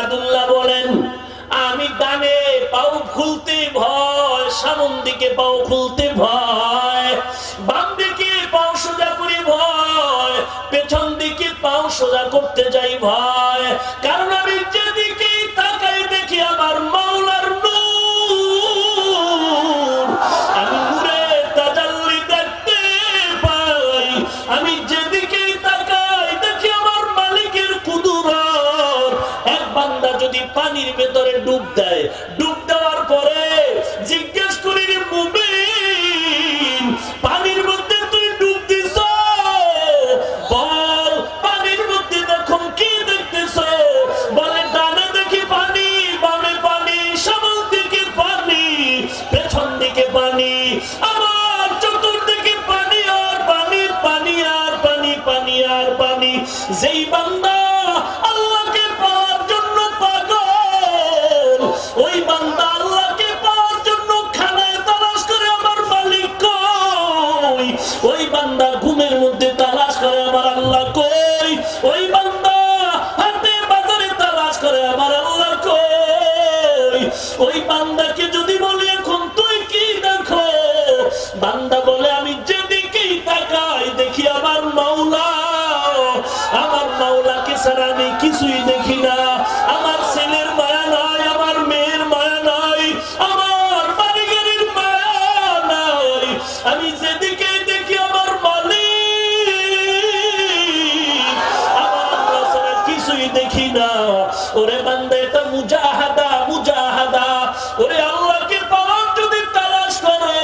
ইমদাদুল্লাহ বলেন, আমি ডানে পাও খুলতে ভয়, সামন দিকে পাও খুলতে ভয়, বাম দিকে পাও সোজা করে ভয়, পেছন দিকে পাও সোজা করতে যাই ভয়। কারণ আমি যেদিকে তাকাই দেখি আমার মাওলার নূর, আমি নূরের তাজাল্লি দেখতে পাই। আমি যেদিকে তাকাই দেখি আমার মালিকের কুদরত। এক বান্দা যদি পানির ভেতরে ডুব দেয়, ডুব দেওয়ার পরে জিজ্ঞেস করি, মুমিন পানির মধ্যে তুই ডুব দিছ, বল পানির মধ্যে দেখুন কি দেখতেছ? বলে ডানে দেখি পানি, বামে পানি, সামন দিকে পানি, পেছন দিকে পানি, আমার চতুর্দিকে পানি আর পানি, পানি আর পানি, পানি আর পানি। যেই বান্দা আল্লাহকে পাওয়ার জন্য পাগল, ওই বান্দা আল্লাহকে পাওয়ার জন্য খানায় তালাশ করে আমার মালিক কই, ওই বান্দা ঘুমের মধ্যে তালাশ করে আমার আল্লাহ কই, ওই বান্দা হাতে বাজারে তালাশ করে আমার আল্লাহ কই। ওই বান্দাকে যদি বলি এখন তুই কি দেখো, বান্দা বলে আমি যেদিকেই তাকাই দেখি আমার মাওলা, আমার মাওলাকে ছাড়া আমি কিছুই দেখি না। আমার ছেলের মায়া নাই, আমার মেয়ের মায়া নাই, আমার বাড়ি গাড়ির মায়া নাই, আমি যেদিকে দেখি আমার মালিক, আমার আল্লাহ ছাড়া কিছুই দেখি না। ওরে বান্দা এটা মুজাহাদা, মুজাহাদা। ওরে আল্লাহকে পাওয়ার যদি তালাশ করো,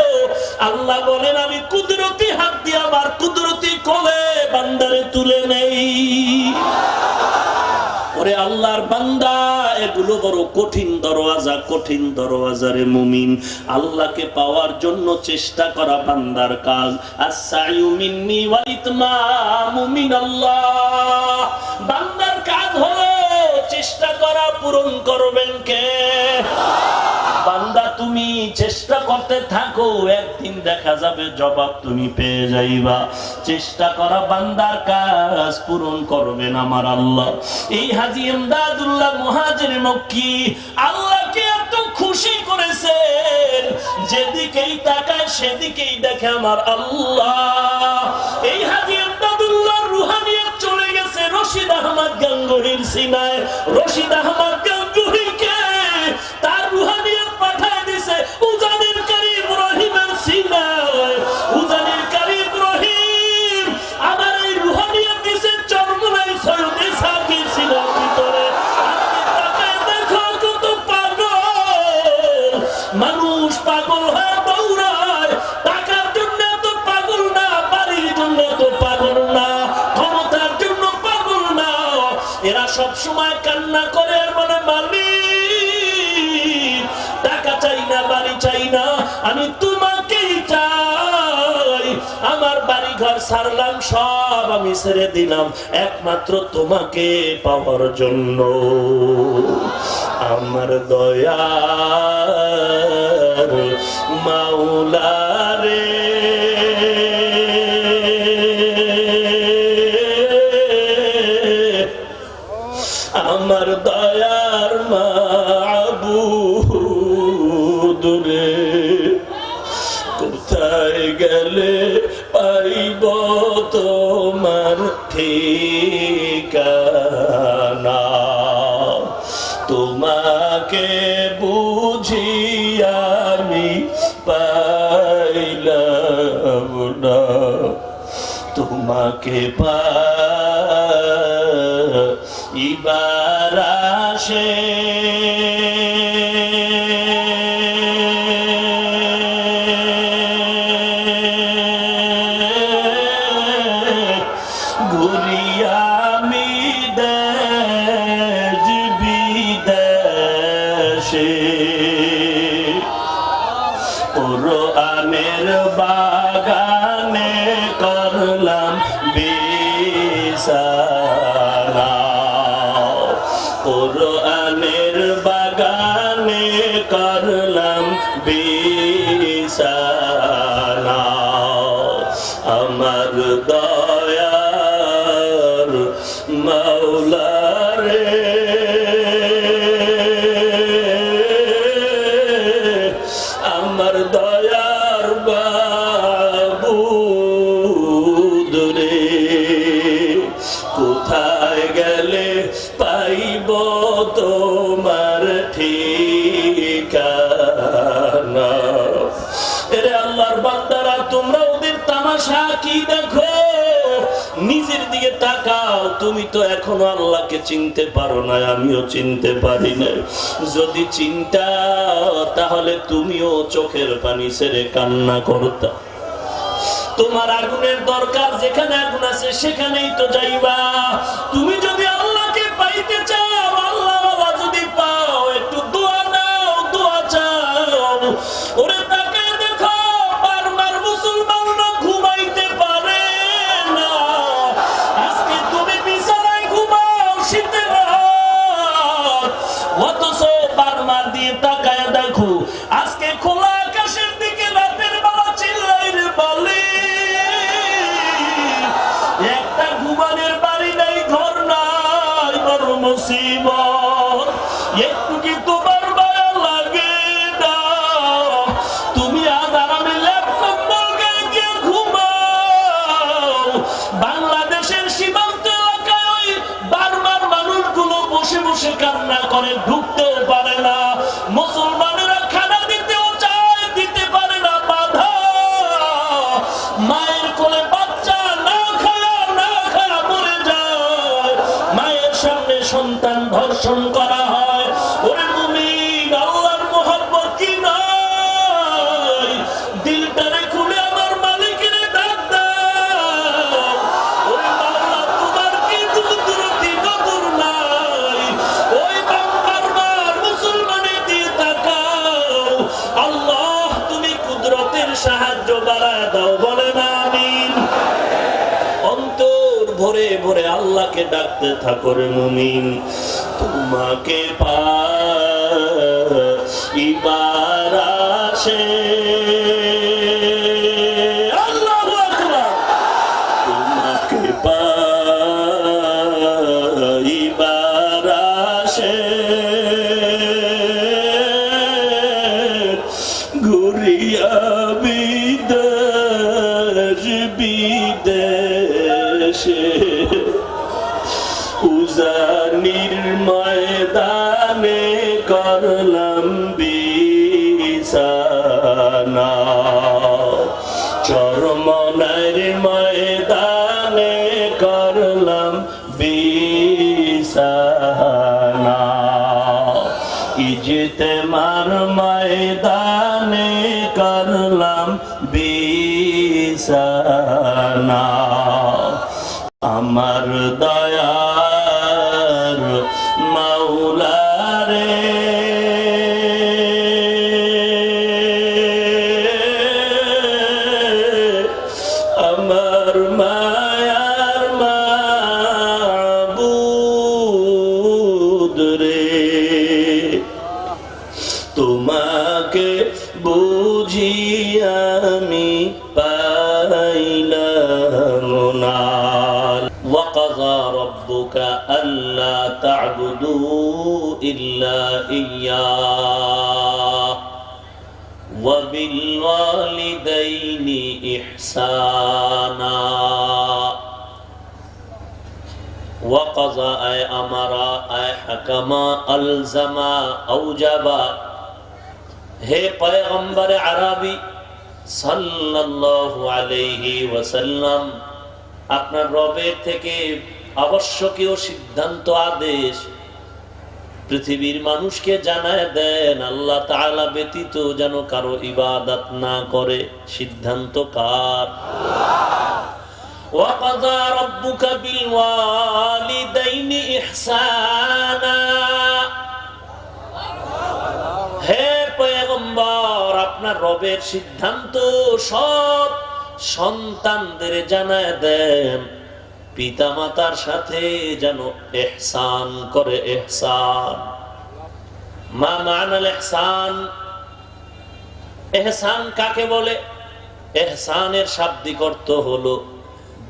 আল্লাহ বলেন আমি কুদরতি হাত দিয়ে আমার কুদরতি কোলে বান্দারে তুলে নেই। ওরে আল্লাহর বান্দা, এগুলো বড় কঠিন দরওয়াজা, কঠিন দরওয়াজা রে মুমিন। আল্লাহকে পাওয়ার জন্য চেষ্টা করা বান্দার কাজ। আস-সাইয়ু মিন্নি ওয়া ইতমামু মিনাল্লাহ। বান্দার কাজ হলো চেষ্টা করা, পূরণ করবেন কে? বান্দা তুমি চেষ্টা করতে থাকো, একদিন দেখা যাবে জবাব তুমি পেয়ে যাইবা। চেষ্টা করা বান্দার কাজ, পূরণ করবেন আমার আল্লাহ। এই হাজী ইমদাদুল্লাহ মুহাজির মক্কি আল্লাহকে এত খুশি করেছেন, যেদিকেই তাকায় সেদিকেই দেখে আমার আল্লাহ। এই হাজী ইমদাদুল্লাহ রুহানিয়ত চলে গেছে রশিদ আহমদ গাঙ্গুহির সিনায়। রশিদ আহমদ গাঙ্গুহিকে তার রুহানিয়ত পাঠায় দিছে উজানির কারি ইব্রাহিমের সিনায়। উজানির কারি ইব্রাহিম আবার এই রুহানিয়ত দিছে চরমনাই সৈয়দ ইসহাকের সিনার ভিতরে। আজকে তাকায় দেখো কত পাগল মানুষ, পাগল হয়ে দৌড়ায়। টাকার জন্য তো পাগল না, বাড়ির জন্য তো পাগল না, ক্ষমতার জন্য পাগল না। এরা সব সময় কান্না করে আর মানে মালিক টাকা চাই না, বাড়ি চাই না, আমি তোমাকেই চাই। আমার বাড়ি ঘর ছাড়লাম, সব আমি ছেড়ে দিলাম একমাত্র তোমাকে পাওয়ার জন্য। আমার দয়ার মাওলা রে, আমার দয়ার মাবুদ রে, কোথায় গেলে পাইব তোমার ঠিকানা? তোমাকে বুঝি আমি পাইলাম না, তোমাকে পাইবার আশে ঘুরিয়া আমি দেশ বিদেশে। কোরআনের বাগানে করলাম বিছানা, কোরআনের বাগানে করলাম বিছানা। আমার দয়ার মাওলা রে, তোমার ঠিকানা। এরে আল্লাহর বান্দারা, তোমরা ওদের তামাশা কি দেখো? নিজের দিকে তাকাও। তুমি তো এখনো আল্লাহকে চিনতে পারো না, আমিও চিনতে পারি না। যদি চিন্তা, তাহলে তুমিও চোখের পানি ছেড়ে কান্না করতা। তোমার আগুনের দরকার, যেখানে আগুন আছে সেখানেই তো যাইবা। তুমি যদি আল্লাহকে পাইতে চাও, আল্লাহ বাবা যদি পাও, একটু দোয়া দাও, দোয়া চাও। ওরে তাকে দেখো, বারবার মুসলমানরা ঘুমাইতে পারে না। আজকে তুমি বিছানায় ঘুমাও শীতের রাত, অথচ বারবার দিয়ে তাকায় দেখো আজকে খোলা আকাশের দিকে রাতের বেলা চিল্লাই রে বলে। একটা ঘুমানের বাড়ি নাই, ঘর নাই, বড় মুসিবত। একটু কি তোমার মায়া লাগে না? তুমি আজ আরামে ল্যাপটপ গায়ে গিয়ে ঘুমাও। বাংলাদেশের সীমান্ত এলাকায় ওই বারবার মানুষগুলো বসে বসে কান্না করে, ঢুকতেও পারে না। মুসলমানেরা খানা দিতেও চায়, দিতে পারে না, বাধা। মায়ের কোলে বাচ্চা না খায়া মরে যায়। মায়ের সামনে সন্তান ধর্ষণ করা হয়। ওরে মুমিন, আল্লাহর মোহাব্বত কি নাই? দিলটারে খুলে আমার মালিকের ডাক দাও। ওরে মাওলা, তোমার কি কুদরতি নজর নাই? ওই বারবার মুসলমানের দিয়ে তাকাও। আল্লাহ, তুমি কুদরতের সাহায্য বাড়ায় দাও, বলে না আমিন। অন্তর ভরে ভরে আল্লাহকে ডাকতে থাকো রে মুমিন। তোমাকে পাইবার আসে, আল্লাহু আকবার। তোমাকে পাইবার আসে, ঘুরিয়া বিদেশ বিদেশে, উজানির ময়দানে করলাম বিছানা, চরমনার ময়দানে করলাম বিছানা, ইজতেমার ময়দানে করলাম বিছানা। আমার দয়ার মাওলারে, আমার মায়ার মাবুদ রে, তোমাকে বুঝি আমি পাইলাম না। وقضى ربك ألا تعبدوا إلا إياه وبالوالدين إحسانا। وقضى أي أمر أي حكم ألزم أوجب। হে পয়গম্বর আরবি সাল্লাল্লাহু আলাইহি ওয়াসাল্লাম, আপনার রবের থেকে আবশ্যকীয় সিদ্ধান্ত আদেশ পৃথিবীর মানুষকে জানায় দেন। আল্লাহ তাআলা ব্যতীত যেন কারো ইবাদত না করে। সিদ্ধান্ত কার? ওয়াকাযা রাব্বুকা বিল ওয়ালিদাইনি ইহসানা। হে পয়গম্বর, আপনার রবের সিদ্ধান্ত সব সন্তানদের জানায় দেন, পিতামাতার সাথে যেন ইহসান করে। ইহসান মা মানাল ইহসান, ইহসান কাকে বলে? ইহসানের শাব্দিক অর্থ হলো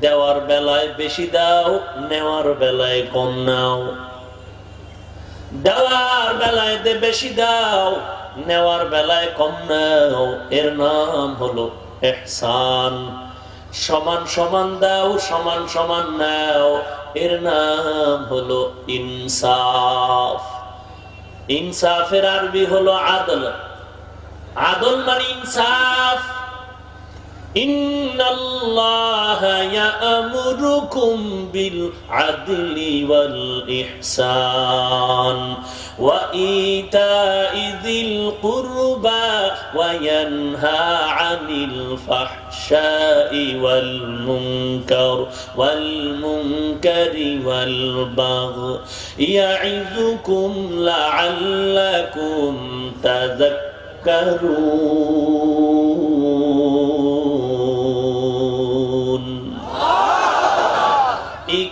দেওয়ার বেলায় বেশি দাও, নেওয়ার বেলায় কম নাও। দেওয়ার বেলায় বেশি দাও, নেওয়ার বেলায় কম নাও, এর নাম হলো ইহসান। সমান সমান দাও, সমান সমান নাও, এর নাম হলো ইনসাফ। ইনসাফের আরবি হলো আদল। আদল মানে ইনসাফ। ইন্নাল্লাহা ইয়া'মুরুকুম বিল আদলি ওয়াল ইহসান ওয়া ইতা'i যিল কুরবা ওয়া ইয়ানহা 'আনিল ফাহশাই ওয়াল মুনকারি ওয়াল বাগই ইয়া'iযুকুম লা'আল্লাকুম তাযাক্কারুন।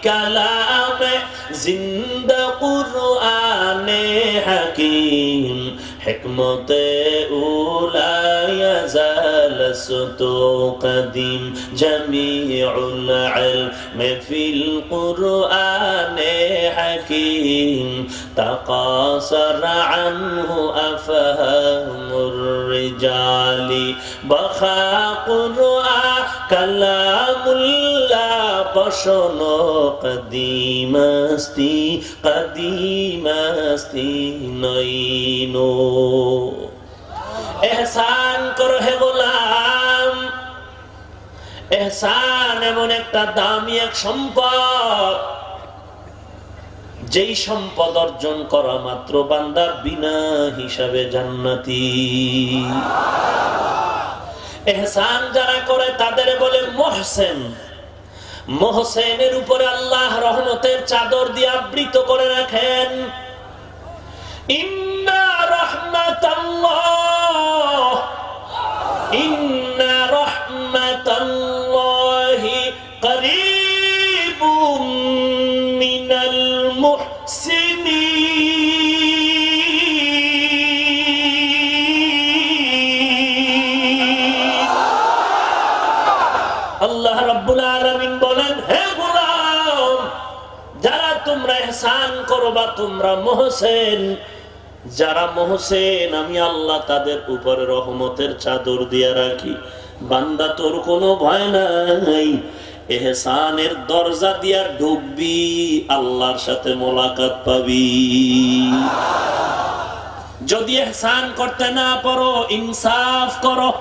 কালামে জিন্দা কুরআনে হাকিম হিকমতে উলা ইয়াজালসতু কদিম জামিউল ইলমি ফিল কুরআনে হাকিম তাকাসার আনহু আফহামুর রিজালি বাখা কুরআন কালামুল্লাহ পশনো কদিমাস্তি নইনো। এহসান করো হে গোলাম। এহসান এমন একটা দামি এক সম্পদ, যেই সম্পদ অর্জন করা মাত্র বান্দা বিনা হিসাবে জান্নাতি। এহসান যারা করে তাদের বলে মুহসিন। মুহসিনের উপরে আল্লাহ রহমতের চাদর দিয়ে আবৃত করে রাখেন। ইন্না রাহমাতাল্লাহি করিবুম মিনাল মুহসিনিন। আল্লাহ রাব্বুল আলামিন বলেন, হে গোলাম, যারা তোমরা ইহসান করবা তোমরা মুহসিন। যারা মুহসিন আমি আল্লাহ তাদের উপরে রহমতের চাদর দিয়ে রাখি। বান্দা তোর কোনো ভয় নাই, ইহসানের দরজা দিয়া ঢুকবি, আল্লাহর সাথে মোলাকাত পাবি। যদি ইহসান করতে না পারো ইনসাফ করো।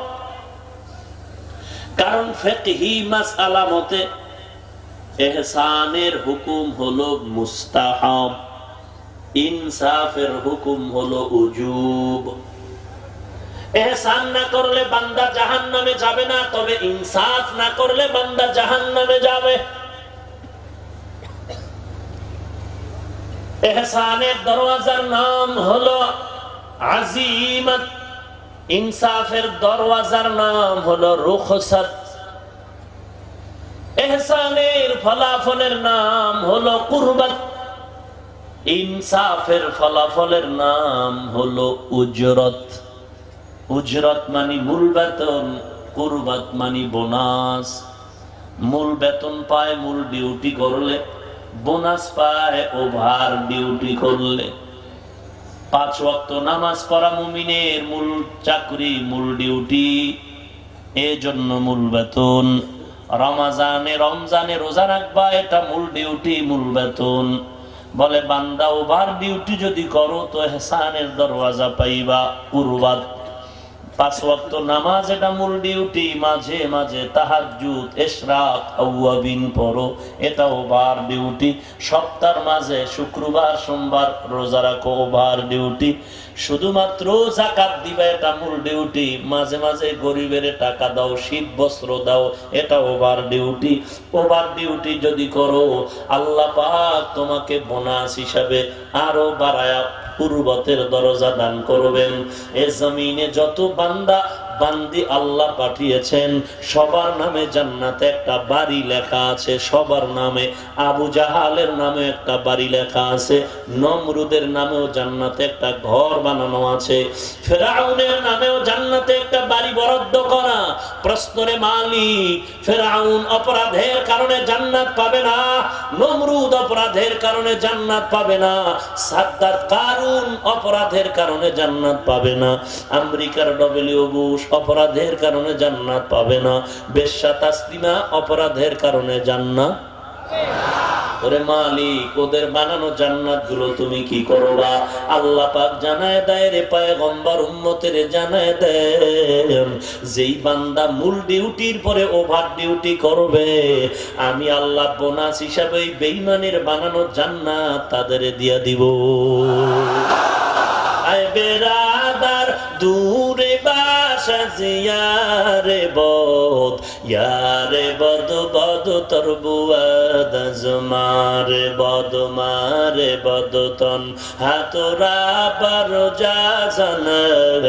কারণ ফিকহি মাসআলা মতে ইহসানের হুকুম হলো মুস্তাহাব, ইনসাফের হুকুম হলো উজুব। ইহসান না করলে বান্দা জাহান্নামে যাবে না, তবে ইনসাফ না করলে বান্দা জাহান্নামে যাবে। ইহসানের দরওয়াজার নাম হলো আজিমাত, ইনসাফের দরওয়াজার নাম হলো রুখসাত। ইহসানের ফলাফলের নাম হলো কুরবাত, ইনসাফের ফলাফলের নাম হলো উজরত। উজরত মানে মূল বেতন, কুরবাত মানে বোনাস। মূল বেতন পায় মূল ডিউটি করলে, বোনাস পায় ওভার ডিউটি করলে। 5 ওয়াক্ত নামাজ পড়া মুমিনের মূল চাকরি, মূল ডিউটি, এজন্য মূল বেতন। রমজানে রোজা রাখবা, এটা মূল ডিউটি, মূল বেতন। বলে বান্দা ওভার ডিউটি যদি করো তো ইহসানের দরওয়াজা পাইবা, কুরবাত। 5 ওয়াক্ত নামাজ এটা মূল ডিউটি, মাঝে মাঝে তাহাজ্জুদ, ইশরাক, আওয়াবিন পড়ো, এটা ওভার ডিউটি। সপ্তাহের মাঝে শুক্রবার সোমবার রোজা রাখো, ওভার ডিউটি। শুধুমাত্র যাকাত দিবা, এটা মূল ডিউটি। মাঝে মাঝে গরিবের টাকা দাও, শীত বস্ত্র দাও, এটা ওভার ডিউটি। ওভার ডিউটি যদি করো আল্লাহ পাক তোমাকে বোনাস হিসাবে আরো বাড়ায়া কুরবাতের দরজা দান করবেন। এ জমিনে যত বান্দা বান্দি আল্লাহ পাঠিয়েছেন সবার নামে জান্নাতে একটা বাড়ি লেখা আছে, সবার নামে। আবু জাহালের নামে একটা বাড়ি লেখা আছে, নমরুদের নামেও জান্নাতে একটা ঘর বানানো আছে, ফেরাউনের নামেও জান্নাতে একটা বাড়ি বরাদ্দ করা। প্রশ্নরে মালিক, ফেরাউন অপরাধের কারণে জান্নাত পাবে না, নমরুদ অপরাধের কারণে জান্নাত পাবে না, সাদ্দাত কারুন অপরাধের কারণে জান্নাত পাবে না, আমেরিকার ডব্লিউ বুশ অপরাধের কারণে জান্নাত পাবে না, বেশ্যা তাসলিমা অপরাধের কারণে জান্নাত ওরে মালিক, ওদের বানানো জান্নাত গুলো তুমি কি করবা? আল্লাহ পাক জানায় দেয় রে পয়গম্বর উম্মতের জানায় দেন, যেই বান্দা মূল ডিউটির পরে ওভার ডিউটি করবে, আমি আল্লাহ বোনাস হিসাবে ওই বেঈমানের বানানো জান্নাত তাদের দিয়া দিব। আয় বেরাদার দূরে বাসা জিয়ারে বদ, ইয়ারে বদ বদ তোর বুয়াদ মারে বদ মারে বদ তন হাতরা বারো যা জানার,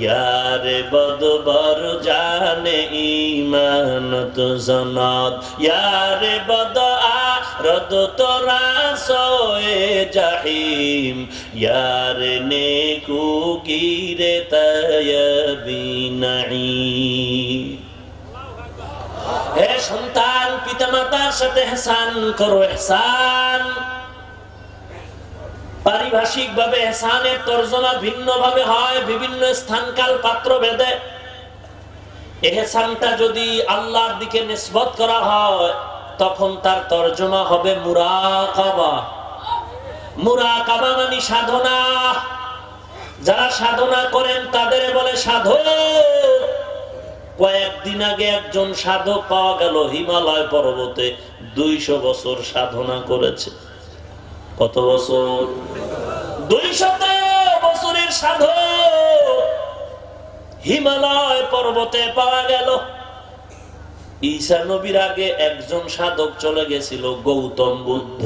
ইয়ারে বদ বর জানে ইমান তো জানাত, ইয়ারে বদ রদ তোরা সোয়ে জাহিম, ইয়ারে নেকু গিরে তায়াবিনাই। হে সন্তান, পিতামাতার সাথে ইহসান করো, ইহসান। পারিভাষিক ভাবে ইহসানের তরজমা ভিন্ন ভাবে হয়, বিভিন্ন স্থানকাল পাত্র ভেদে। ইহসানটা যদি আল্লাহর দিকে নিসবত করা হয়, তখন তার তরজমা হবে মুরাকাবা। মুরাকাবা মানে সাধনা। যারা সাধনা করেন তাদের বলে সাধক। কয়েকদিন আগে একজন সাধক পাওয়া গেল হিমালয় পর্বতে, 200 বছর সাধনা করেছে। কত বছর? 200 বছরের সাধক হিমালয় পর্বতে পাওয়া গেল। ঈসা নবীর আগে একজন সাধক চলে গেছিল, গৌতম বুদ্ধ,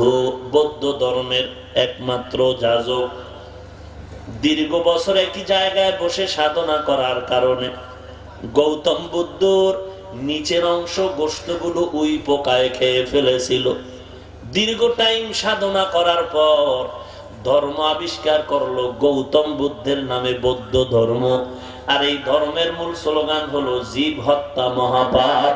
বৌদ্ধ ধর্মের একমাত্র যাজক। দীর্ঘ বছর একই জায়গায় বসে সাধনা করার কারণে গৌতম বুদ্ধর নিচের অংশ গোশতগুলো উই পোকায় খেয়ে ফেলেছিল। দীর্ঘ টাইম সাধনা করার পর ধর্ম আবিষ্কার করলো গৌতম বুদ্ধের নামে, বৌদ্ধ ধর্ম। আর এই ধর্মের মূল স্লোগান হলো জীব হত্যা মহাপাপ।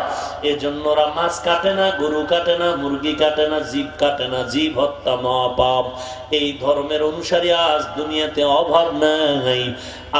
এজন্য ওরা মাছ কাটে না, গরু কাটে না, মুরগি কাটে না, জীব কাটে না, জীব হত্যা মহাপাপ। এই ধর্মের অনুসারী আজ দুনিয়াতে অভাব নাই।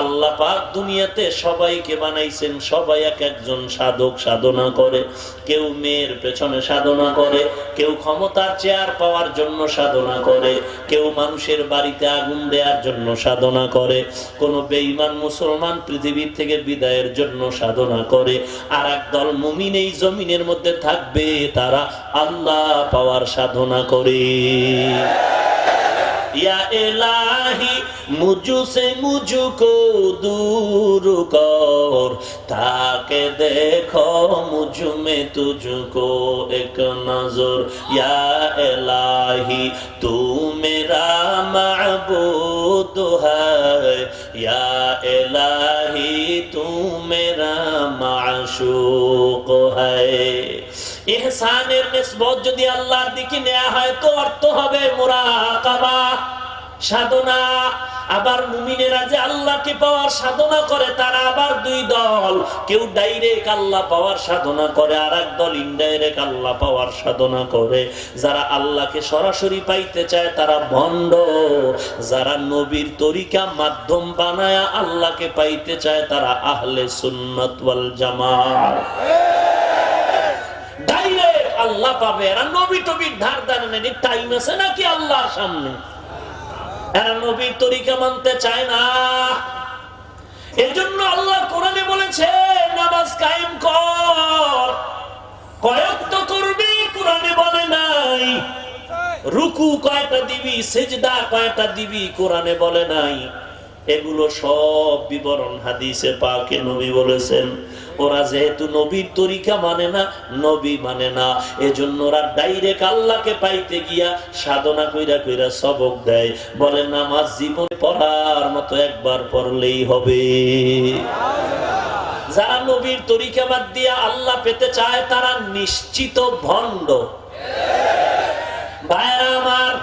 আল্লাহ পাক দুনিয়াতে সবাইকে বানাইছেন, সবাই এক একজন সাধক সাধনা করে। কেউ মেয়ের পেছনে সাধনা করে, কেউ ক্ষমতার চেয়ার পাওয়ার জন্য সাধনা করে, কেউ মানুষের বাড়িতে আগুন দেওয়ার জন্য সাধনা করে, কোন বেঈমান মুসলমান পৃথিবীর থেকে বিদায়ের জন্য সাধনা করে। আর একদল মুমিন এই জমিনের মধ্যে থাকবে, তারা আল্লাহ পাওয়ার সাধনা করে। या इलाही मुझसे मुझको दूर कर, ताके देखो मुझ में तुझको एक नजर। या इलाही तू मेरा माबूद है, या इलाही तू मेरा माशूक है। ইহসানের নিসবত যদি আল্লাহর দিকে নেওয়া হয় তো অর্থ হবে মুরাকাবা, সাধনা। আবার মুমিনেরা যে আল্লাহকে পাওয়ার সাধনা করে, তারা আবার দুই দল। কেউ ডাইরেক্ট আল্লাহ পাওয়ার সাধনা করে, আর এক দল ইনডাইরেক্ট আল্লাহ পাওয়ার সাধনা করে। যারা আল্লাহকে সরাসরি পাইতে চায় তারা ভণ্ড, যারা নবীর তরিকা মাধ্যম বানায় আল্লাহকে পাইতে চায় তারা আহলে সুন্নাত ওয়াল জামাত। ডাইরেক্ট আল্লাহ পাবে, এরা নবী টবির ধার ধারে নেই। টাইম আছে নাকি আল্লাহর সামনে? এরা নবীর তরিকা মানতে চায় না। এজন্য আল্লাহ কোরআনে বলেছে নামাজ কায়েম কর। কয়ক্ত করবি কোরআনে বলে নাই। রুকু কয়টা দিবি, সিজদা কয়টা দিবি কোরআনে বলে নাই। এগুলো সব বিবরণ হাদিসে পাকে নবী বলেছেন। ওরা যেহেতু নবীর তরিকা মানে না, নবী মানে না, এজন্য ওরা ডাইরেক্ট আল্লাহকে পাইতে গিয়া সাধনা কইরা কইরা সবক দেয়। বলে নামাজ জীবনে পড়ার মতো একবার পড়লেই হবে। যারা নবীর তরিকা বাদ দিয়া আল্লাহ পেতে চায় তারা নিশ্চিত ভণ্ড। ভাইরা আমার,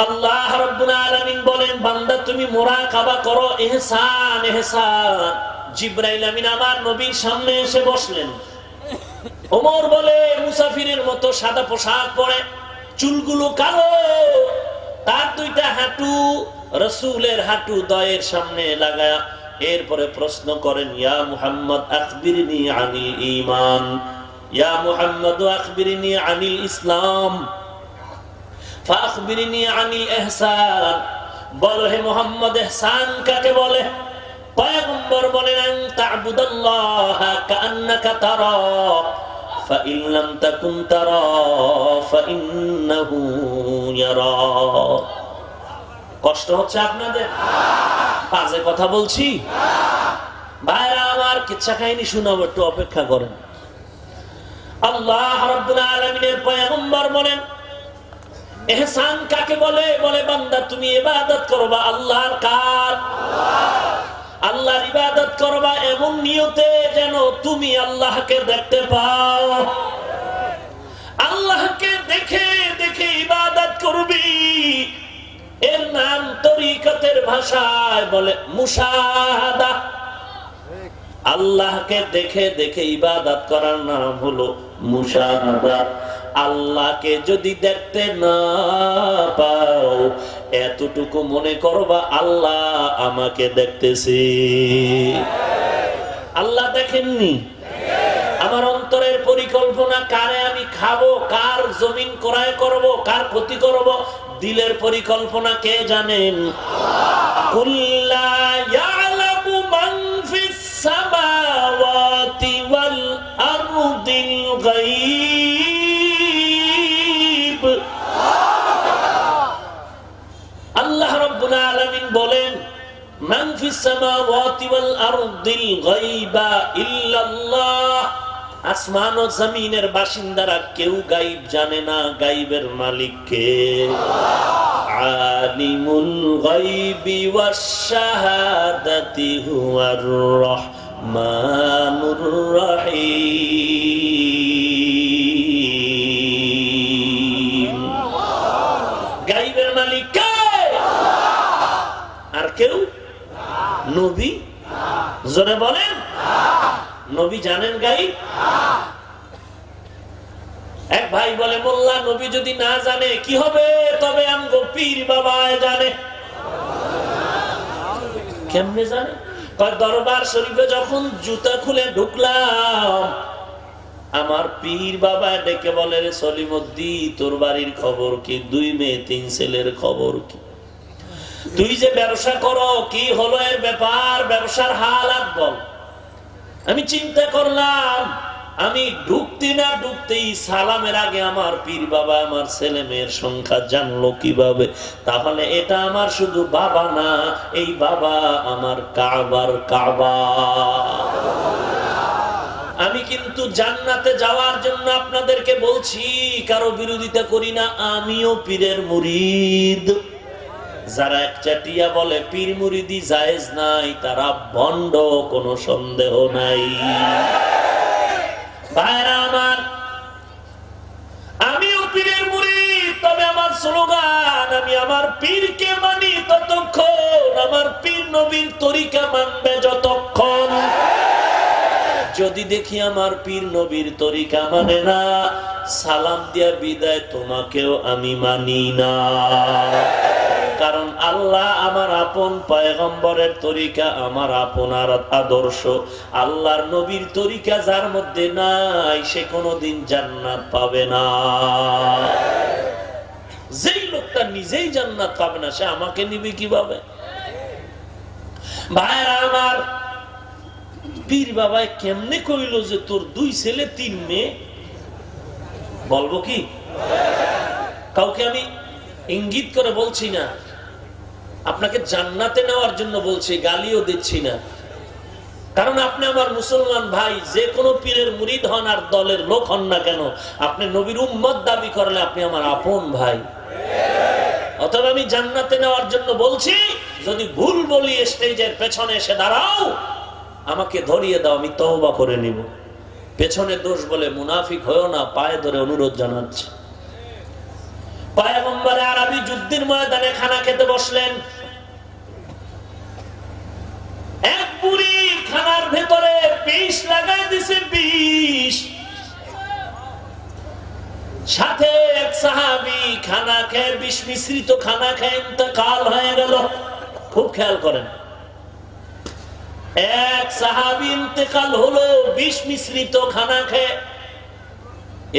আল্লাহ রাব্বুল আলামিন বলেন বান্দা তুমি মুরাকাবা করো, ইহসান ইহসান। জিবরাইল আমিন আমার নবীর সামনে এসে বসলেন। ওমর বলে মুসাফিরের মতো সাদা পোশাক পরে, চুলগুলো কালো, তার দুইটা হাঁটু রাসূলের হাঁটু দয়ের সামনে লাগায়া এরপরে প্রশ্ন করেন, ইয়া মুহাম্মদ আখবিরনি আনিল ঈমান, ইয়া মুহাম্মদ আখবিরনি আনিল ইসলাম, ফাখবিরনি আনিল ইহসান। বলো হে মুহাম্মদ, ইহসান কাকে বলে? পয়গম্বর বলেন, আন তা'বুদাল্লাহা কাআন্নাকা তারা ফাইন লাম তাকুন তারা ফাইন্নাহু ইয়ারা। কষ্ট হচ্ছে আপনাদের? বাজে কথা বলছি? ভাইরা আমার, কিচ্ছা কাহিনী শোনাবো, একটু অপেক্ষা করেন। আল্লাহ রাব্বুল আলামিনের পয়গম্বর বলেন, ইহসান কাকে বলে? বলে, বান্দা তুমি ইবাদত করবা আল্লাহর। কার? আল্লাহর ইবাদত করবা এমন নিয়তে যেন তুমি আল্লাহকে দেখতে পাও। আল্লাহকে দেখে দেখে ইবাদত করবি। এর নাম তরিকতের ভাষায় বলে মুশাহাদা। আল্লাহকে দেখে দেখে ইবাদত করার নাম হলো মুশাহাদা। আল্লাহকে যদি দেখতে না পাও, এতটুকু মনে করবা আল্লাহ আমাকে দেখতেছে। আল্লাহ দেখেননি? আমার অন্তরের পরিকল্পনা, কারে আমি খাবো, কার জমিন ক্রয় করব, কার ক্ষতি করব, দিলের পরিকল্পনা কে জানেন? কুল্লা ইয়ালামু মান ফিস সামাওয়াতি ওয়াল আরদিল গায়ব। আল্লাহ রাব্বুল আলামিন বলেন, মান ফিস সামাওয়াতি ওয়াল আরদিল গায়বা ইল্লাল্লাহ। আসমান ও জমিনের বাসিন্দারা কেউ গায়ব জানে না। গায়বের মালিক কে? আলিমুল গায়বি ওয়াশ শাহাদাতি হুয়ার রহমানুর রহিম। গায়বের মালিক কে? আর কেউ? নবী? জোরে বলেন, নবী জানেন গায়ব? এক ভাই বলে, মোল্লা নবী যদি না জানে কি হবে? তবে আমগো পীর বাবায় জানে। কেমনে জানে? দরবার শরীফে যখন জুতা খুলে ঢুকলাম, আমার পীর বাবা ডেকে বলে, রে সলিমুদ্দিন, তোর বাড়ির খবর কি? 2 মেয়ে 3 ছেলের খবর কি? তুই যে ব্যবসা করো, কি হলো এর ব্যাপার? ব্যবসার হালাত বল। আমি চিন্তা করলাম, আমি ঢুকতে না ঢুকতেই সালামের আগে আমার পীর বাবা আমার ছেলে মেয়ের সংখ্যা জানলো কিভাবে? তাহলে এটা আমার শুধু বাবা না, এই বাবা আমার কাবার কাবা। আমি কিন্তু জান্নাতে যাওয়ার জন্য আপনাদেরকে বলছি, কারো বিরোধিতা করি না। আমিও পীরের মুরিদ। যারা একচাটিয়া বলে পীর মুরিদি জায়েজ নাই, তারা ভণ্ড, কোনো সন্দেহ নাই। ভাইরা আমার, আমিও পীরের মুরিদ, তবে আমার স্লোগান, আমি আমার পীরকে মানি ততক্ষণ, আমার পীর নবীর তরিকা মানবে যতক্ষণ। যদি দেখি আমার পীর নবীর তরিকা মানে না, সালাম দিয়া বিদায়, তোমাকেও আমি মানি না। কারণ আল্লাহ আমার আপন, পয়গম্বরের তরিকা আমার আপন আদর্শ। আল্লাহর নবীর তরিকা যার মধ্যে নাই, সে কোনোদিন জান্নাত পাবে না। যেই লোকটা নিজেই জান্নাত পাবে না, সে আমাকে নিবে কিভাবে? ভাইরা আমার, পীর বাবা কেমনে কইল যে তোর 2 ছেলে 3 মেয়ে? বলবো কি? কাউকে আমি ইঙ্গিত করে বলছি না, আপনাকে জান্নাতে নেওয়ার জন্য বলছি, গালিও দিচ্ছি না। কারণ আপনি আমার মুসলমান ভাই, যে কোনো পীরের মুরিদ হন আর দলের লোক হন না কেন, আপনি নবীর উম্মত দাবি করলে আপনি আমার আপন ভাই। অতএব আমি জান্নাতে নেওয়ার জন্য বলছি। যদি ভুল বলি, স্টেজের পেছনে এসে দাঁড়াও, আমাকে ধরিয়ে দাও, আমি তওবা করে নিব। পেছনে দোষ বলে মুনাফিক হয়েও না, পায়ে ধরে অনুরোধ জানাচ্ছি। পয়গম্বর আরবি যুদ্ধের ময়দানে খানা খেতে বসলেন। এক বুড়ি খানার ভেতরে বিষ লাগাই দিছে, বিষ। সাথে এক সাহাবী খানা খেয়ে, বিষ মিশ্রিত খানা খেয়ে ইন্তেকাল হয়ে গেল। খুব খেয়াল করেন, এক সাহাবী ইন্তেকাল হলো বিষ মিশ্রিত খানা খেয়ে।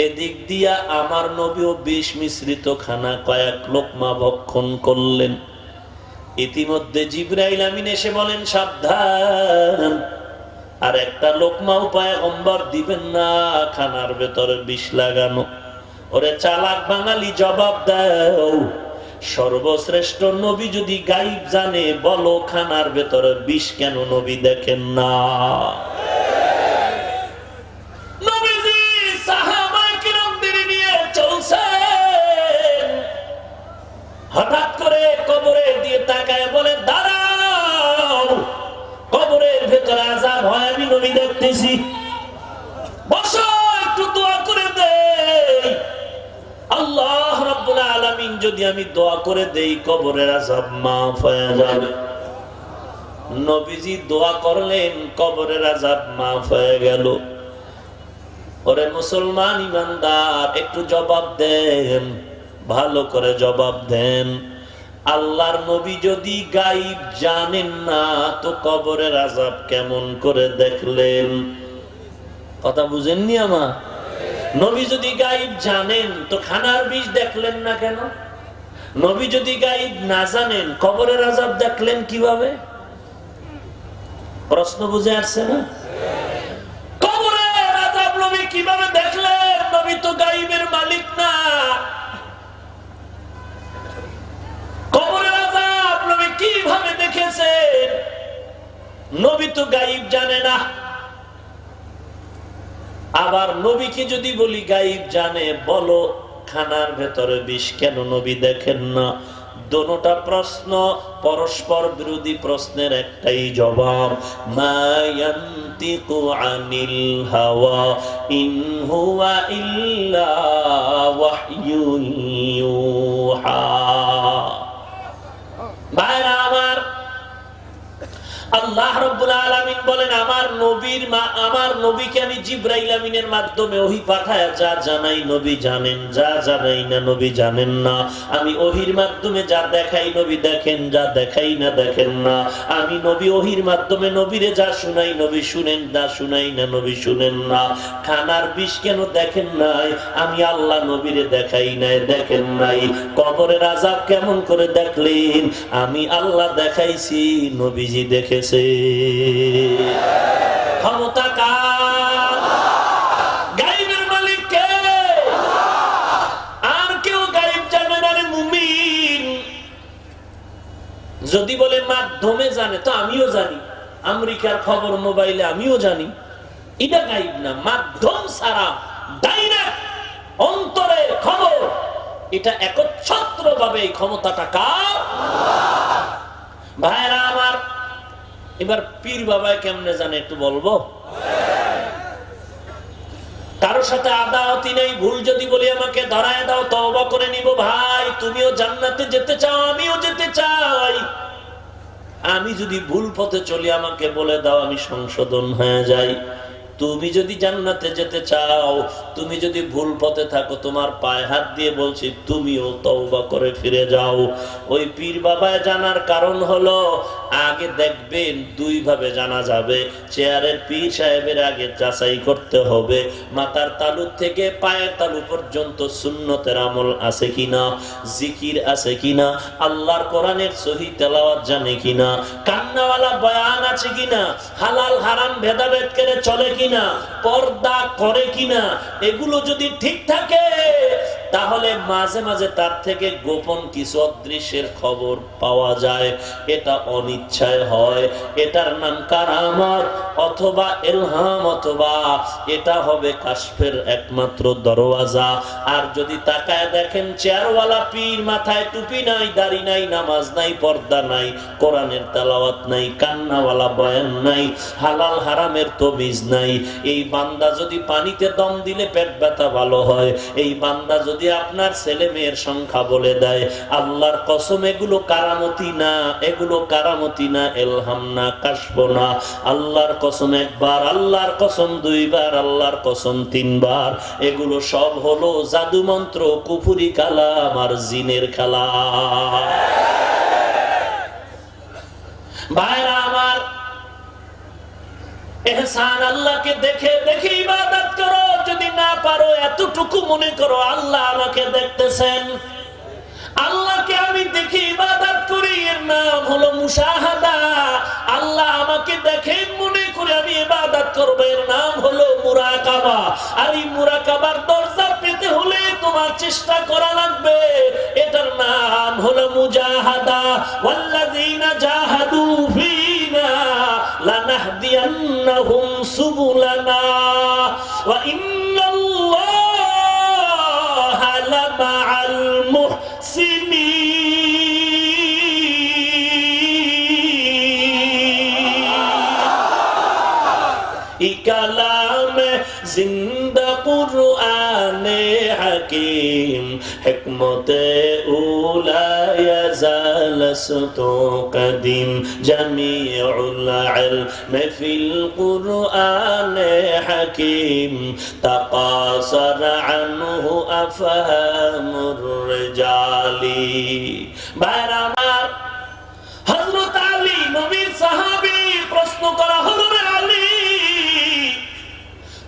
এদিক দিয়া আমার নবীও বিষ মিশ্রিত খানা কয়েক লোকমা ভক্ষণ করলেন। ইতিমধ্যে জিবরাইল আমিন এসে বলেন, সাবধান, আর একটা লোকমাও পয়গম্বর দিবেন না, খানার ভেতরে বিষ লাগানো। ওরে চালাক বাঙালি, জবাব দাও, সর্বশ্রেষ্ঠ নবী যদি গায়েব জানে, বলো খানার ভেতরে বিষ কেন নবী দেখেন না? নবীজি সাহাবায়ে কিরামদের নিয়ে চলছেন, হঠাৎ করে কবরের দিয়ে তাকায় বলে, দাঁড়াও, কবরের ভেতরে আযাব হয়, আমি নবী দেখতেছি, বসো, একটু দোয়া করে দেই। আল্লাহ রাব্বুল আলামিন যদি আমি দোয়া করে দেই, কবরের আযাব মাফ হয়ে যাবে। নবীজি দোয়া করলেন, কবরের আযাব মাফ হয়ে গেল। ওরে মুসলমান ইমানদার, একটু জবাব দেন, ভালো করে জবাব দেন। আল্লাহর নবী যদি গায়েব জানেন না, তো কবরের আযাব কেমন করে দেখলেন? কথা বুঝেননি আমার? নবী যদি গায়েব জানেন, তো খানার বিষ দেখলেন না কেন? নবী যদি গায়েব না জানেন, কবরের আযাব দেখলেন কিভাবে? প্রশ্ন বুঝে আসছে না? কবরের আযাব নবী কিভাবে দেখলেন? নবী তো গায়েবের মালিক না। কবরের আযাব নবী কিভাবে দেখেছেন? নবী তো গায়েব জানে না। আবার নবীকে যদি বলি গায়েব জানে, বলো খানার ভেতরে বিষ কেন নবী দেখেন না? দোনোটা প্রশ্ন পরস্পর বিরোধী প্রশ্নের একটাই জবাব, মা ইয়ান্তিকু আনিল হাওয়া ইন হুয়া ইল্লা ওয়াহয়ুন ইউহা। ভাইরা আমার, আল্লাহ রাব্বুল আলামিন বলেন, আমার নবীকে আমি জিবরাইল আমিনের মাধ্যমে ওহী পাঠায়া যা জানাই নবী জানেন, যা জানাই না নবী জানেন না। আমি ওহীর মাধ্যমে যা দেখাই নবী দেখেন, যা দেখাই না দেখেন না। আমি নবী ওহীর মাধ্যমে নবীরে যা শুনাই নবী শুনেন, যা শুনাই না নবী শুনেন না। খানার বিষ কেন দেখেন নাই? আমি আল্লাহ নবীরে দেখাই নাই, দেখেন নাই। কবরের আযাব কেমন করে দেখলেন? আমি আল্লাহ দেখাইছি, নবীজি দেখে। ক্ষমতা কার? গায়েবের মালিক কে? আর কেউ গায়েব জানে না রে মুমিন। যদি বলে মাধ্যমে জানে, তো আমিও জানি, আমেরিকার খবর মোবাইলে আমিও জানি, এটা গায়েব না। মাধ্যম ছাড়া ডাইরেক্ট অন্তরের খবর, এটা একচ্ছত্র ভাবে এই ক্ষমতাটা কার? ভাইরা আমার, এবার পীর বাবা কেমনে জানে একটু বলবো? কারোর সাথে আদাওয়াতি নেই, ভুল যদি বলি আমাকে ধরায় দাও, তওবা করে নিব। ভাই, তুমিও জান্নাতে যেতে চাও, আমিও যেতে চাই। আমি যদি ভুল পথে চলি, আমাকে বলে দাও, আমি সংশোধন হয়ে যাই। তুমি যদি জান্নাতে যেতে চাও, তুমি যদি ভুল পথে থাকো, তোমার পায়ে হাত দিয়ে বলছি, তুমিও তওবা করে ফিরে যাও। ওই পীর বাবায় জানার কারণ হলো, আগে দেখবেন দুই ভাবে জানা যাবে। চেয়ারের পীর সাহেবের আগে যাচাই করতে হবে মাথার তালু থেকে পায়ের তালু পর্যন্ত সুন্নতের আমল আছে কিনা, জিকির আছে কিনা, আল্লাহর কোরআনের সহি তেলাওয়াত জানে কিনা, কান্নাওয়ালা বয়ান আছে কিনা, হালাল হারাম ভেদাভেদ করে চলে কিনা, পর্দা করে কিনা। এগুলো যদি ঠিক থাকে, তাহলে মাঝে মাঝে তার থেকে গোপন কিছু অদৃশ্যের খবর পাওয়া যায়। এটা অনিচ্ছায় হয়, এটার নাম কারামত অথবা ইলহাম, অথবা এটা হবে কাশফের একমাত্র দরওয়াজা। আর যদি তাকায় দেখেন চেয়ারওয়ালা পীর, মাথায় টুপি নাই, দাড়ি নাই, নামাজ নাই, পর্দা নাই, কোরআনের তেলাওয়াত নাই, কান্নাওয়ালা বয়ান নাই, হালাল হারামের তমিজ নাই, এই বান্দা যদি পানিতে দম দিলে পেট ব্যথা ভালো হয়, এই বান্দা যদি আপনার ছেলে মেয়ের সংখ্যা বলে দেয়, আল্লাহর কসম এগুলো কারামতি না, এগুলো কারামতি না, ইলহাম না, কাশফ না। আল্লাহর কসম একবার, আল্লাহর কসম দুইবার, আল্লাহর কসম তিনবার। এগুলো সব হলো জাদু মন্ত্র, কুফরি কালাম আর জিনের খেলা। ভাইরা আমার, এহসান, আল্লাহকে দেখে দেখে ইবাদত করো। যদি না পারো এতটুকু মনে করো আল্লাহ আমাকে দেখতেছেন, আল্লাহকে আমি দেখে ইবাদত করি, এর নাম হলো মুশাহাদা। আল্লাহ আমাকে দেখে মনে করে আমি ইবাদত করব, এর নাম হলো মুরাকাবা। আর এই মুরাকাবার দরজা পেতে হলে তোমার চেষ্টা করা লাগবে, এটার নাম হলো মুজাহাদা। ওয়াল্লাযীনা জাহাদু ফীনা লানাহদিয়ান্নাহুম সুবুলানা ওয়া ইন্নাল্লাহা লামাআল কালামে জিন্দা কুরআনে হাকিম হিকমতে উলা ইয়াজালসতু কদিম জামিউল ইলম ফিল কুরআনে হাকিম তাকাসার আনহু আফহামুর রিজালি। বাইরামার হযরত আলী নবীর সাহাবী, প্রশ্ন করা হলো, রে আলী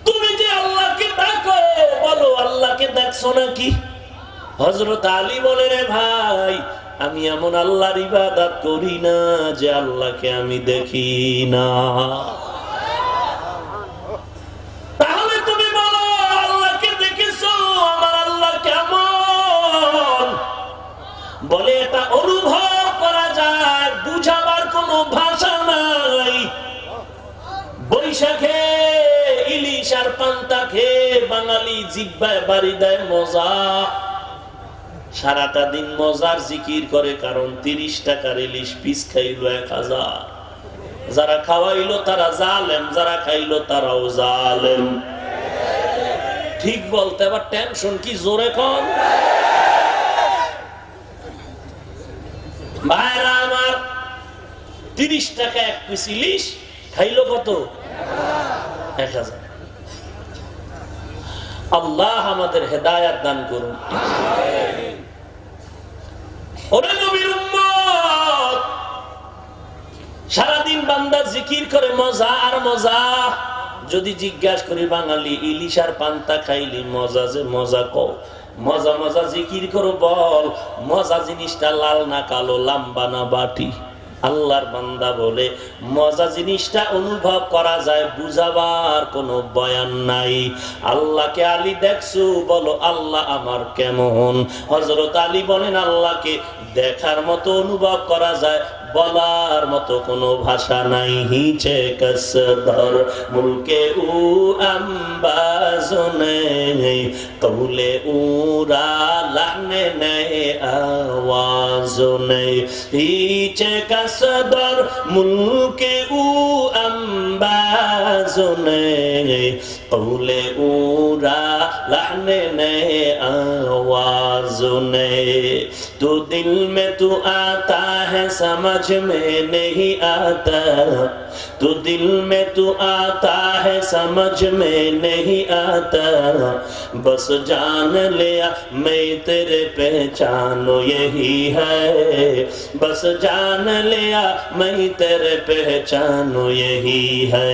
তুমি যে আল্লাহকে ডাকো, বলো আল্লাহকে দেখছো নাকি? হযরত আলী বলে, রে ভাই আমি এমন আল্লাহর ইবাদত করি না যে আল্লাহকে আমি দেখি না। তাহলে তুমি বলো আল্লাহকে দেখেছো, আমার আল্লাহ কেমন? বলে এটা অনুভব করা যায়, বুঝাবার কোনো ভাষা নাই। বৈশাখে ইলিশ আর পান্তা খেয়ে বাঙালি জিহ্বায় বাড়ি দেয় মজা, সারাটা দিন মজার জিকির করে, কারণ 30 টাকার ইলিশ পিস খাইলো 1000। যারা খাওয়াইলো তারা জালেম, যারা খাইলো তারাও জালেম। ঠিক বলতে আবার টেনশন কি, জোরে কম। ভাইরা আমার, 30 টাকা এক পিস ইলিশ খাইলো কত? 1000। আল্লাহ আমাদের হেদায়াত দান করুন। ওরে নবীর উম্মত, সারাদিন বান্দা জিকির করে মজা আর মজা। যদি জিজ্ঞাসা করি বাঙালি ইলিশ আর পান্তা খাইলি মজা, যে মজা কও, মজা মজা জিকির করো, বল মজা জিনিসটা লাল না কালো, লম্বা না বাটি? আল্লাহর বান্দা বলে মজা জিনিসটা অনুভব করা যায়, বুঝাবার কোনো বয়ান নাই। আল্লাহকে আলী দেখছো, বলো আল্লাহ আমার কেমন? হযরত আলী বলেন আল্লাহকে দেখার মতো অনুভব করা যায়, বলার মতো কোনো ভাষা নাই। হিচে কসদর মুলকে উ আম্বাজনে কৌলে উরা লাহনে নে আওয়াজনে। হিচে কসদর মুলকে উ আম্বাজনে কৌলে উরা লাহনে নে आवाज़ों तो दिल में तू आता है समझ में नहीं आता, तो दिल में तू आता है समझ में नहीं आता, बस जान लिया मैं तेरे पहचानो यही है, बस जान लिया मैं तेरे पहचानो यही है।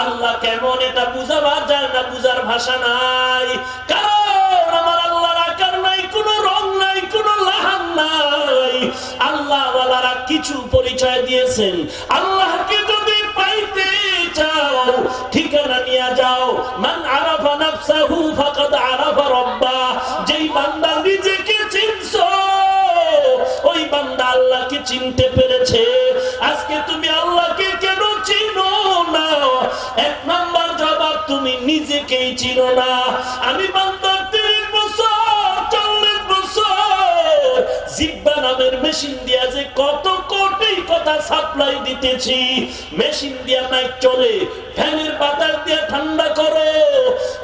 আল্লাহ কেমন এটা বুঝাবার যায় না, বুঝার ভাষা নাই। কারণ আমার আল্লাহর আকার নাই, কোনো রং নাই, কোনো লাহান নাই। আল্লাহ ওয়ালারা কিছু পরিচয় দিয়েছেন। আল্লাহকে যদি পাইতে চাও ঠিকানা নিয়ে যাও, মান আরাফা নাফসাহু ফাকাদ আরাফা রাব্বাহ। যেই বান্দা নিজেকে চিনছো, ওই বান্দা আল্লাহকে চিনতে পেরেছে। আজকে তুমি আল্লাহকে কেন চিনো না? এক নাম্বার জবাব, তুমি নিজেকেই চিনো না। আমি বান্দা 30 বছর 40 বছর জিহ্বা নামের মেশিন দিয়া যে কত কোটি কথা সাপ্লাই দিতেছি। মেশিন দিয়া মাইক চলে, ফ্যানের বাতাস দিয়ে ঠান্ডা করো,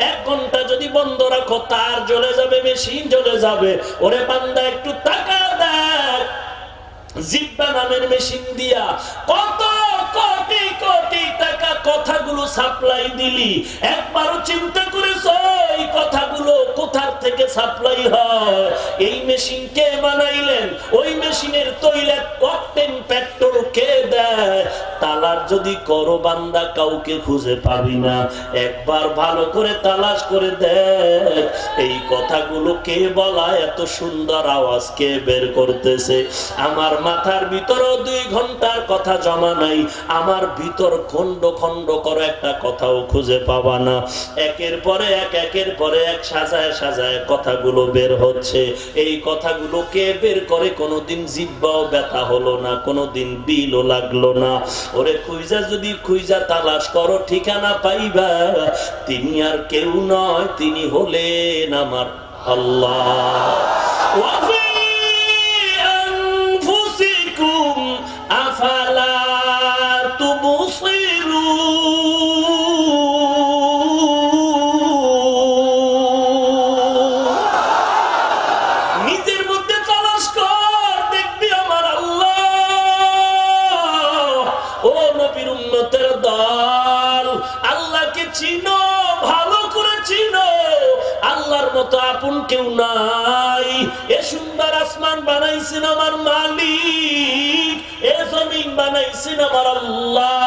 1 ঘন্টা যদি বন্ধ রাখো তার জ্বলে যাবে, মেশিন জ্বলে যাবে। ওরে বান্দা একটু তাকা দেখ, জিহ্বা নামের মেশিন দিয়া কত কোটি কোটি টাকা কথাগুলো সাপ্লাই দিলি, একবারও চিন্তা করেছ এই কথাগুলো কোথা থেকে সাপ্লাই হয়? এই মেশিন কে বানাইলেন? ওই মেশিনের তৈলে অকটেন পেট্রোল কে দেয়? তালাশ যদি করো বান্দা, কাউকে খুঁজে পাবি না। একবার ভালো করে তালাশ করে দেখ এই কথাগুলো কে বলা, এত সুন্দর আওয়াজ কে বের করতেছে। আমার মাথার ভিতরেও 2 ঘন্টার কথা জমা নাই, আমার ভিতর খন্ড খন্ড করে একটা কথাও খুঁজে পাবা না। একের পরে এক সাজায় সাজায় কথাগুলো বের হচ্ছে। এই কথাগুলো কে বের করে? কোনোদিন জিহ্বাও ব্যথা হলো না, কোনোদিন বিলও লাগলো না। ওরে খুঁজা তালাশ করো, ঠিকানা পাইবা। তিনি আর কেউ নয়, তিনি হলেন আমার আল্লাহ। ওয়াফি আনফুসিকুম আফালা তুবসিরুন। নিজের মধ্যে তালাশ কর, দেখবি আমার আল্লাহ। ও নবীর উম্মতের দল, আল্লাহকে চিনো, ভালো করে চিনো। আল্লাহর মতো আপন কেউ নাই। এ সুন্দর আসমান বানাইছেন আমার মালিক, এ জমিন বানাইছেন আমার আল্লাহ।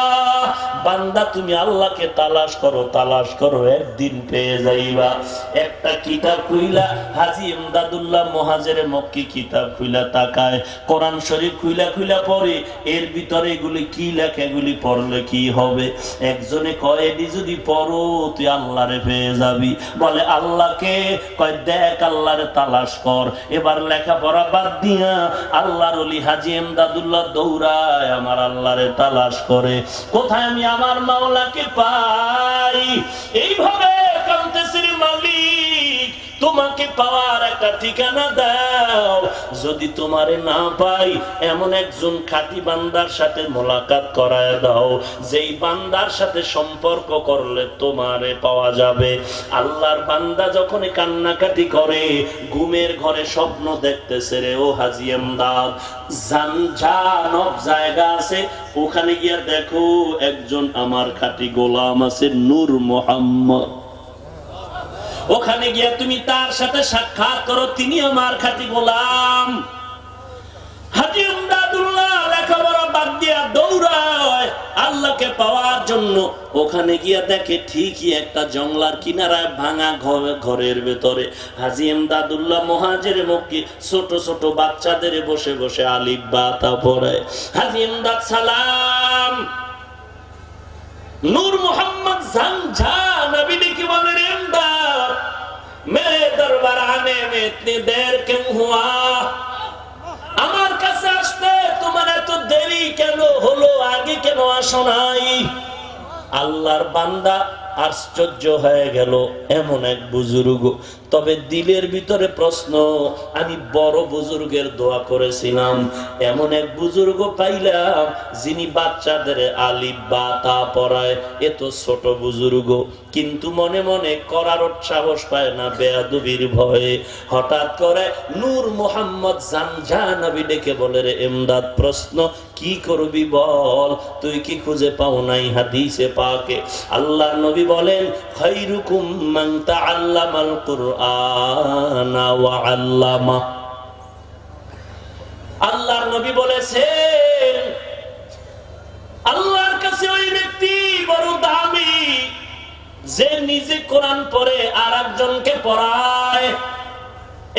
বান্দা তুমি আল্লাহকে তালাশ করো, একদিন পেয়ে যাইবা। একটা কিতাব খুইলা, হাজী ইমদাদুল্লাহ মুহাজিরে মক্কি কিতাব খুইলা তাকায়, কোরআন শরীফ খুইলা পড়ে, এর ভিতরে এগুলি কি লেখা, এগুলি পড়লে কি হবে? একজনে কয় এডি যদি পড়ো তুই আল্লাহরে পেয়ে যাবি। বলে আল্লাহকে? কয় দেখ আল্লাহরে তালাশ কর। এবার লেখাপড়া বাদ দিয়া আল্লাহর ওলি হাজী ইমদাদুল্লাহ দৌড়ায় আমার আল্লাহরে তালাশ করে, কোথায় আমি আমার মাওলাকে পাই। এইভাবে কাঁদতেছে, মালিক তোমাকে পাওয়ার একটা ঠিকানা দাও। যদি তোমারে না পাই, এমন একজন খাঁটি বান্দার সাথে মোলাকাত করায় দাও, যেই বান্দার সাথে সম্পর্ক করলে তোমারে পাওয়া যাবে। আল্লাহর বান্দা যখন কান্নাকাটি করে, ঘুমের ঘরে স্বপ্ন দেখতেছে রে ও হাজী ইমদাদ, জানজানব জায়গা আছে, ওখানে গিয়া দেখো একজন আমার খাঁটি গোলাম আছে, নূর মোহাম্মদ। ওখানে গিয়া তুমি তার সাথে সাক্ষাৎ করো, তিনি আমার খাঁটি গোলাম। হাজী ইমদাদুল্লাহ লেখাপড়া বাদ দিয়া দৌড়ায় আল্লাহকে পাওয়ার জন্য। ওখানে গিয়া দেখে ঠিকই একটা জংলার কিনারায় ভাঙা ঘরের ভেতরে হাজী ইমদাদুল্লাহ মুহাজিরে মক্কি ছোট ছোট বাচ্চাদের বসে বসে আলিফ বা তা পড়ায়। হাজী ইমদাদ সালাম। নূর মোহাম্মদ ঝঞ্ঝা নবী কি বলে, রে ইমদাদ মেরে দরবার আনে মে ইতনি দের ক্यों हुआ? আমার কাছে আসতে তোমার এত দেরি কেন হলো, আগে কেন আসো নাই? আল্লাহর বান্দা আশ্চর্য হয়ে গেল, এমন এক বুজুর্গ। তবে দিলের ভিতরে প্রশ্ন, আমি বড় বুজুর্গের দোয়া করেছিলাম, এমন এক বুজুর্গ পাইলাম যিনি বাচ্চাদের আলিফ বা তা পড়ায়, এ তো ছোট বুজুর্গ। কিন্তু মনে মনে করার সাহস পায় না, বেয়াদবির ভয়ে। হঠাৎ করে নূর মোহাম্মদ জানজা নবী ডেকে বলে, রে ইমদাদ প্রশ্ন কি করবি বল, তুই কি খুঁজে পাও নাই হাদিসে পাকে? আল্লাহর নবী বলেন, খায়রুকুম মান তাআল্লামাল কুরআনা ওয়া আল্লামা। আল্লাহর নবী বলেছেন, আল্লাহর কাছে ওই ব্যক্তি বড় দামি যে নিজে কোরআন পড়ে আর একজনকে পড়ায়,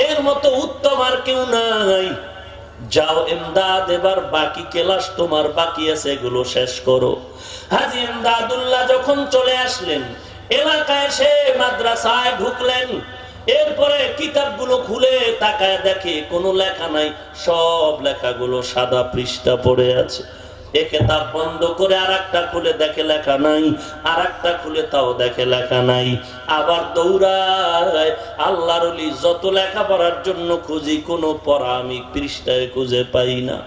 এর মতো উত্তম আর কেউ নাই। যাও ইমদাদ, এবার বাকি ক্লাস তোমার বাকি আছে, এগুলো শেষ করো। হাজী ইমদাদুল্লাহ যখন চলে আসলেন, এলাকায় এসে মাদ্রাসায় ঢুকলেন। এরপরে কিতাবগুলো খুলে তাকায় দেখে কোনো লেখা নাই, সব লেখাগুলো সাদা পৃষ্ঠা পড়ে আছে। এ কিতাব বন্ধ করে আরেকটা খুলে দেখে লেখা নাই, আরেকটা খুলে তাও দেখে লেখা নাই। আবার দৌড়ায়, আল্লাহর ওলি যত লেখা পড়ার জন্য খুঁজি, কোনো পড়া আমি পৃষ্ঠায় খুঁজে পাই না।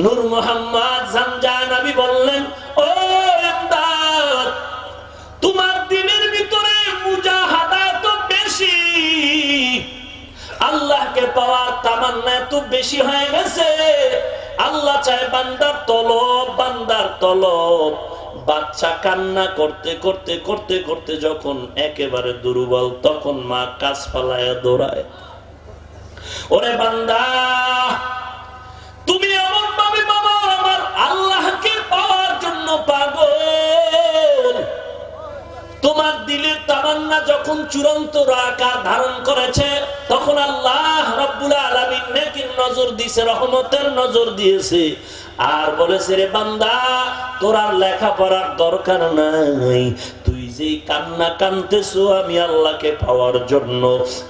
নূর মোহাম্মদ জানজা নবী বললেন, ও ইমদাদ, তোমার দিনের ভিতরে মুজাহাদা তো বেশি, আল্লাহকে পাওয়ার তামান্না তো বেশি হয়ে গেছে। আল্লাহ চায় বান্দার তলব, বান্দার তলব। বাচ্চা কান্না করতে করতে করতে করতে যখন একেবারে দুর্বল, তখন মা কাজ পালায়া দৌড়ায়। ওরে বান্দা, তুমি এমন ভাবে বাবা আমার আল্লাহকে পাওয়ার জন্য পাগল, তোমার দিলের তামান্না যখন চূড়ান্ত আকার ধারণ করেছে, তখন আল্লাহ রাব্বুল আলামিন নেকির নজর দিয়েছে, রহমতের নজর দিয়েছে, আর বলেছে রে বান্দা তোর আর লেখাপড়ার দরকার নাই, তুই যেই কান্না কানতেছো আমি আল্লাহকে পাওয়ার জন্য,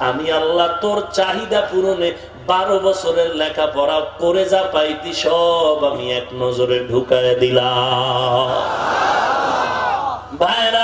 আমি আল্লাহ তোর চাহিদা পূরণে 12 বছরের লেখাপড়া করে যা পাইতি সব আমি এক নজরে ঢুকায় দিলাম। ভাইরা